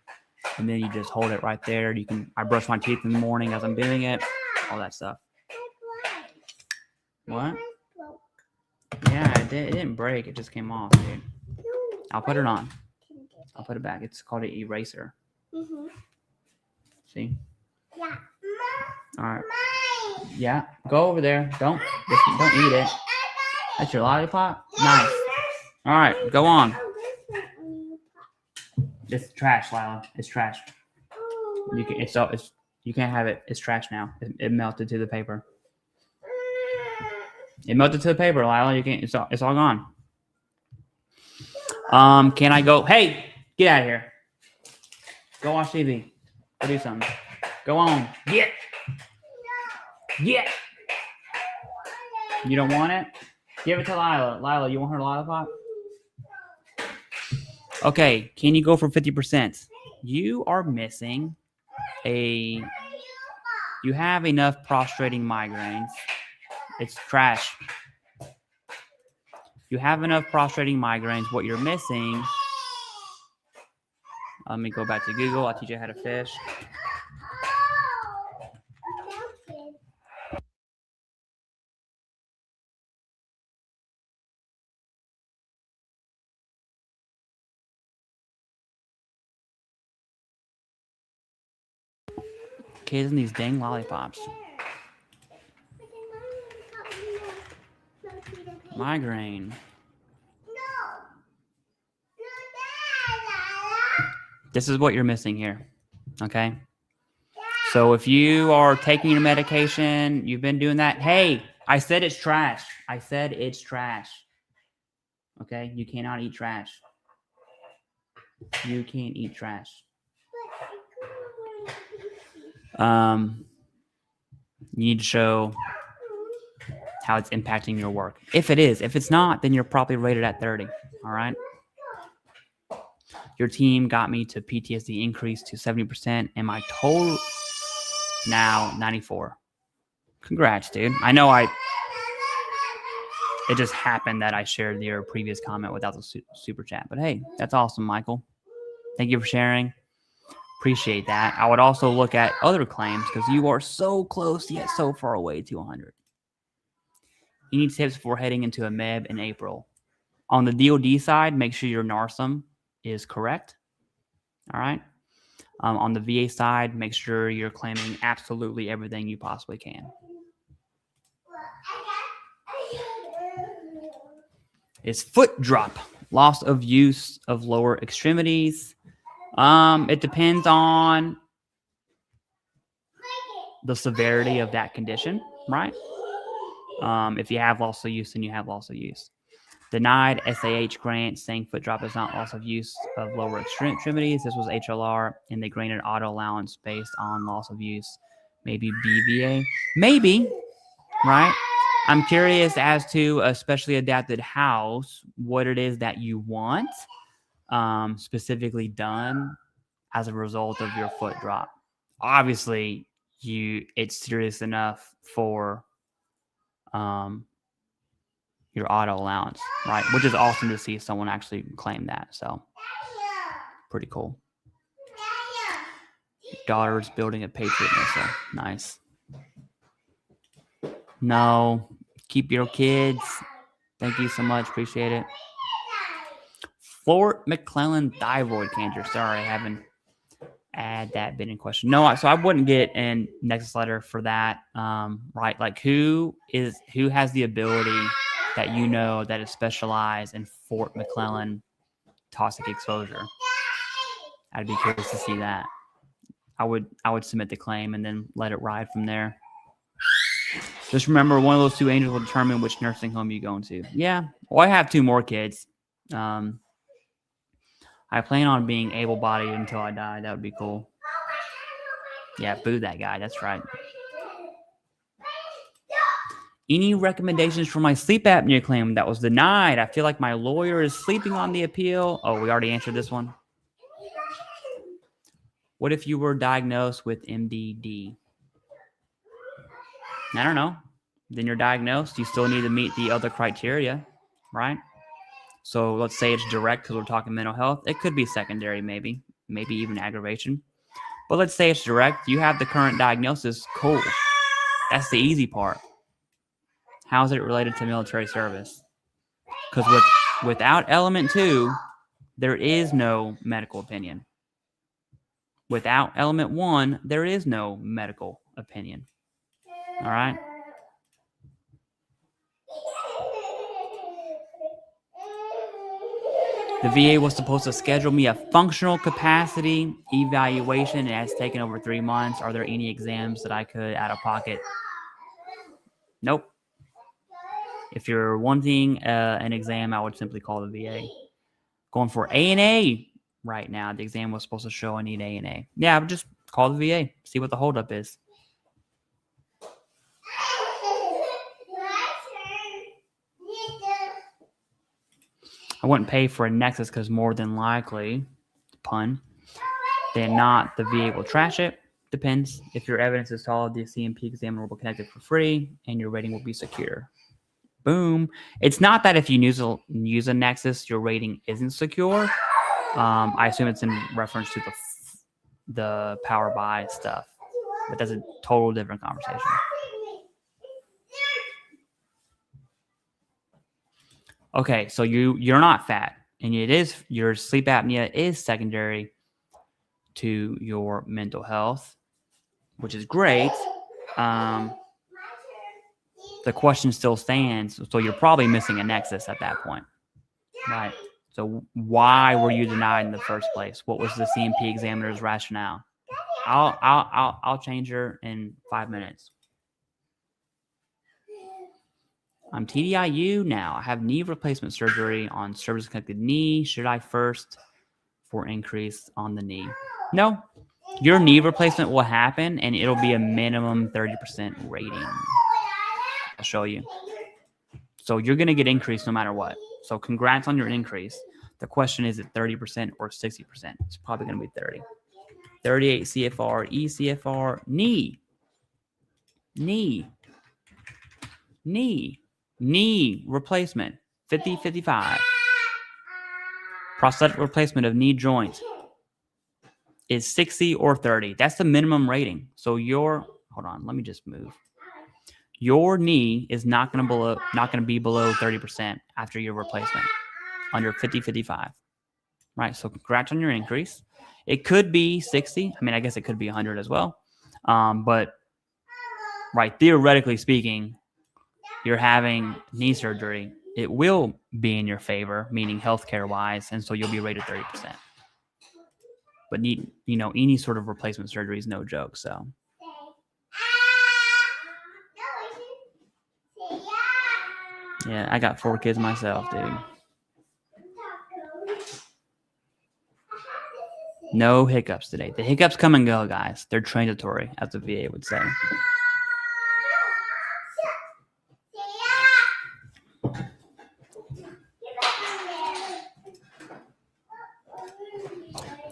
And then you just hold it right there. I brush my teeth in the morning as I'm doing it. All that stuff. What? Yeah, it didn't break. It just came off, dude. I'll put it on. I'll put it back. It's called an eraser. See? Yeah. All right. Yeah. Go over there. Don't eat it. That's your lollipop? Nice. All right. Go on. It's trash, Lila. It's trash. You can't have it. It's trash now. It melted to the paper. It melted to the paper, Lila. You can't. It's all gone. Can I go? Hey, get out of here. Go watch TV. Go do something. Go on. Get. You don't want it? Give it to Lila. Lila, you want her lollipop? Okay, can you go for 50%? You are missing you have enough prostrating migraines. It's trash. You have enough prostrating migraines. What you're missing, let me go back to Google. I'll teach you how to fish. Kids and these dang lollipops. Migraine. This is what you're missing here. Okay? So if you are taking your medication, you've been doing that. Hey, I said it's trash. I said it's trash. Okay, you cannot eat trash. You can't eat trash. You need to show how it's impacting your work. If it is, if it's not, then you're probably rated at 30. All right. Your team got me to PTSD increase to 70%, and my total now 94. Congrats, dude. I know it just happened that I shared your previous comment without the super chat, but hey, that's awesome, Michael. Thank you for sharing. Appreciate that. I would also look at other claims because you are so close yet so far away to 100. You need tips before heading into a MEB in April. On the DoD side, make sure your NARSM is correct. All right. On the VA side, make sure you're claiming absolutely everything you possibly can. Is foot drop, loss of use of lower extremities. It depends on the severity of that condition, right? If you have loss of use, then you have loss of use. Denied SAH grant saying foot drop is not loss of use of lower extremities. This was HLR, and they granted auto allowance based on loss of use. Maybe BVA. Maybe, right? I'm curious as to a specially adapted house, what it is that you want specifically done as a result of your foot drop. Obviously, it's serious enough for your auto allowance, right? Which is awesome to see someone actually claim that. So pretty cool. Daughter's building a Patriot missile. Nice. No, keep your kids. Thank you so much. Appreciate it. Fort McClellan thyroid cancer. Sorry, I haven't add that bit in question. No, so I wouldn't get a Nexus letter for that. Right? Like who has the ability that you know that is specialized in Fort McClellan toxic exposure? I'd be curious to see that. I would submit the claim and then let it ride from there. Just remember, one of those two angels will determine which nursing home you go into. Yeah. Well, I have 2 more kids. I plan on being able-bodied until I die. That would be cool. Yeah, boo that guy. That's right. Any recommendations for my sleep apnea claim that was denied? I feel like my lawyer is sleeping on the appeal. Oh, we already answered this one. What if you were diagnosed with MDD? I don't know. Then you're diagnosed. You still need to meet the other criteria, right? So let's say it's direct because we're talking mental health. It could be secondary, maybe even aggravation. But let's say it's direct. You have the current diagnosis. Cool. That's the easy part. How is it related to military service? Because without element 2, there is no medical opinion. Without element 1, there is no medical opinion. All right? The VA was supposed to schedule me a functional capacity evaluation. It has taken over 3 months. Are there any exams that I could out of pocket? Nope. If you're wanting an exam, I would simply call the VA. Going for ANA right now. The exam was supposed to show I need ANA. Yeah, I would just call the VA. See what the holdup is. I wouldn't pay for a Nexus because more than likely, pun, then not the VA will trash it. Depends. If your evidence is solid, the CMP examiner will connect it for free and your rating will be secure. Boom. It's not that if you use a Nexus, your rating isn't secure. I assume it's in reference to the power by stuff, but that's a total different conversation. Okay, so you're not fat, and your sleep apnea is secondary to your mental health, which is great. The question still stands, so you're probably missing a Nexus at that point, right? So why were you denied in the first place? What was the CMP examiner's rationale? I'll change her in 5 minutes. I'm TDIU now. I have knee replacement surgery on service-connected knee. Should I first for increase on the knee? No. Your knee replacement will happen, and it'll be a minimum 30% rating. I'll show you. So you're going to get increased no matter what. So congrats on your increase. The question is it 30% or 60%? It's probably going to be 30. 38 CFR, ECFR, knee. Knee replacement, 50-55. Prosthetic replacement of knee joint is 60 or 30. That's the minimum rating. So hold on, let me just move. Your knee is not going to be below 30% after your replacement, under 50-55. Right? So congrats on your increase. It could be 60. I mean, I guess it could be 100 as well. But right, theoretically speaking, you're having knee surgery. It will be in your favor, meaning healthcare wise, and so you'll be rated 30%. But any sort of replacement surgery is no joke. So yeah, I got 4 kids myself, dude. No hiccups today. The hiccups come and go, guys. They're transitory, as the VA would say.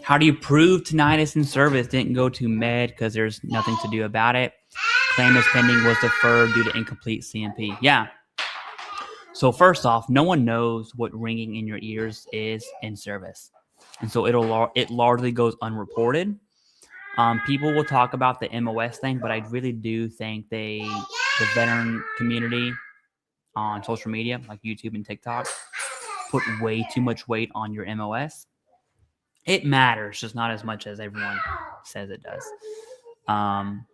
How do you prove tinnitus in service didn't go to med because there's nothing to do about it? Claim is pending, was deferred due to incomplete CMP. Yeah. So first off, no one knows what ringing in your ears is in service. And so it largely goes unreported. People will talk about the MOS thing, but I really do think the veteran community on social media, like YouTube and TikTok, put way too much weight on your MOS. It matters, just not as much as everyone says it does. And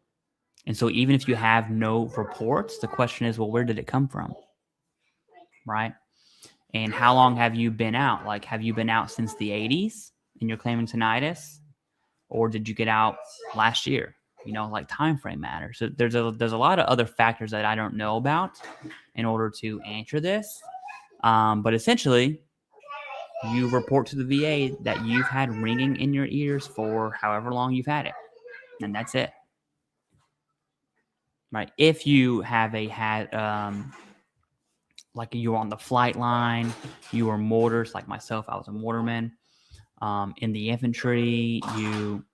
so even if you have no reports, the question is, well, where did it come from? Right? And how long have you been out? Like, have you been out since the 80s and you're claiming tinnitus? Or did you get out last year? Like time frame matters. So there's a lot of other factors that I don't know about in order to answer this. But essentially, you report to the VA that you've had ringing in your ears for however long you've had it. And that's it. Right? If you have like you were on the flight line, you were mortars, like myself, I was a mortarman. In the infantry,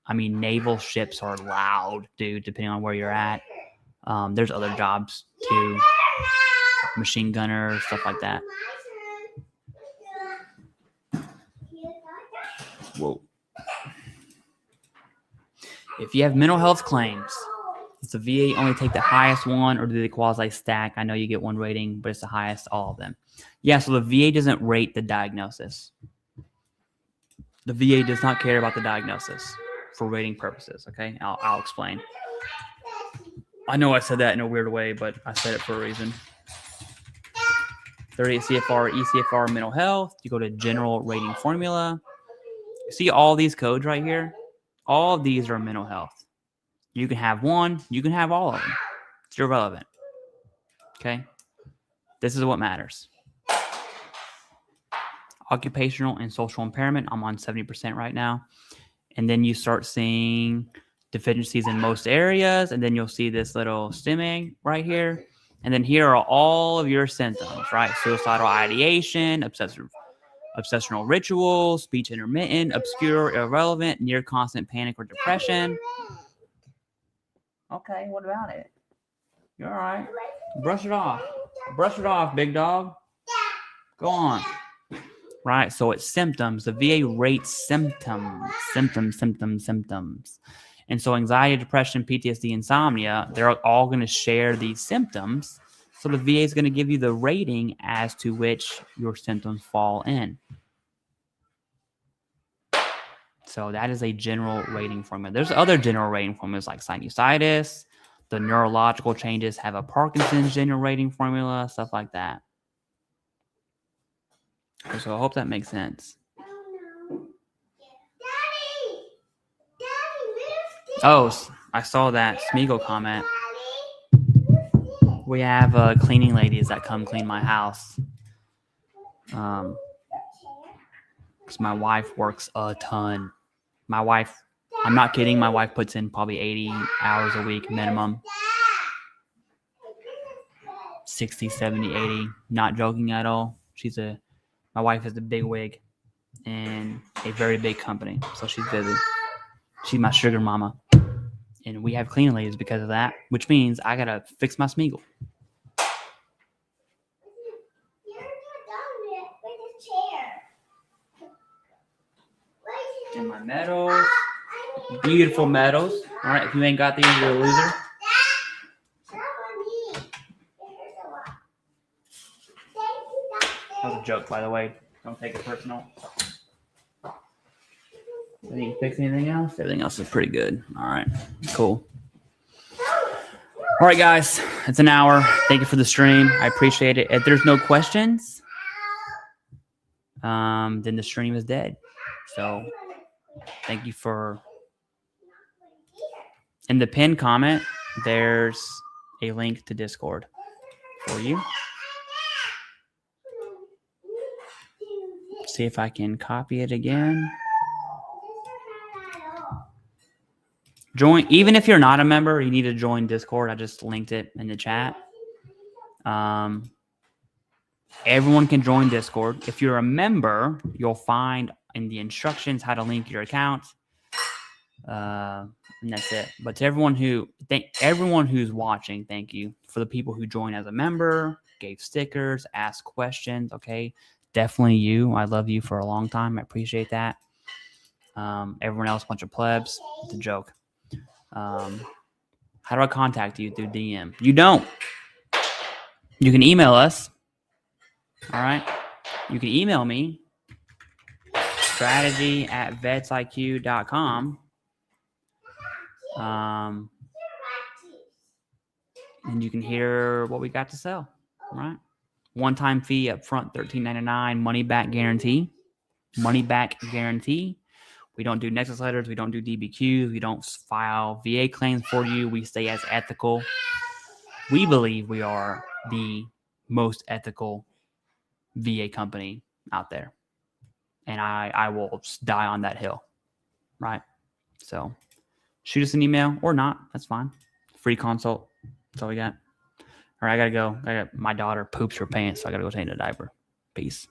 naval ships are loud, dude, depending on where you're at. There's other jobs too, machine gunner, stuff like that. Whoa. If you have mental health claims, does the VA only take the highest one, or do they quasi-stack? I know you get one rating, but it's the highest, all of them. Yeah, so the VA doesn't rate the diagnosis. The VA does not care about the diagnosis for rating purposes, okay? I'll explain. I know I said that in a weird way, but I said it for a reason. 38 CFR, ECFR, mental health. You go to general rating formula. See all these codes right here? All of these are mental health. You can have one. You can have all of them. It's irrelevant. Okay? This is what matters. Occupational and social impairment. I'm on 70% right now. And then you start seeing deficiencies in most areas. And then you'll see this little stemming right here. And then here are all of your symptoms, right? Suicidal ideation, obsessional rituals, speech intermittent, obscure, irrelevant, near constant panic or depression. Okay, what about it? You're all right. Brush it off. Brush it off, big dog. Go on. Right, so it's symptoms. The VA rates symptoms. And so anxiety, depression, PTSD, insomnia, they're all going to share these symptoms. So the VA is going to give you the rating as to which your symptoms fall in. So that is a general rating formula. There's other general rating formulas like sinusitis. The neurological changes have a Parkinson's general rating formula, stuff like that. So I hope that makes sense. Oh, I saw that Smeagol comment. We have cleaning ladies that come clean my house. Because my wife works a ton. My wife, I'm not kidding, my wife puts in probably 80 hours a week minimum. 60, 70, 80. Not joking at all. My wife is a big wig in a very big company. So she's busy. She's my sugar mama. And we have cleaning ladies because of that, which means I got to fix my Smeagol. And my medals. Beautiful medals. All right, if you ain't got these, you're a loser. That was a joke, by the way. Don't take it personal. I need to fix anything else. Everything else is pretty good. All right, cool. All right, guys, it's an hour. Thank you for the stream. I appreciate it. If there's no questions, then the stream is dead. So thank you for... In the pinned comment, there's a link to Discord for you. See if I can copy it again. Join, even if you're not a member, you need to join Discord. I just linked it in the chat. Everyone can join Discord. If you're a member, you'll find in the instructions how to link your account. And that's it. But to everyone who's watching, thank you. For the people who joined as a member, gave stickers, asked questions, okay? Definitely you. I love you for a long time. I appreciate that. Everyone else, bunch of plebs. It's a joke. How do I contact you? Through DM? You don't. You can email us. All right. You can email me. strategy@vetsiq.com. And you can hear what we got to sell. All right. One-time fee up front, $13.99. Money back guarantee. Money back guarantee. We don't do Nexus letters. We don't do DBQs. We don't file VA claims for you. We stay as ethical. We believe we are the most ethical VA company out there. And I will die on that hill. Right? So shoot us an email or not. That's fine. Free consult. That's all we got. All right, I got to go. My daughter poops her pants, so I got to go change a diaper. Peace.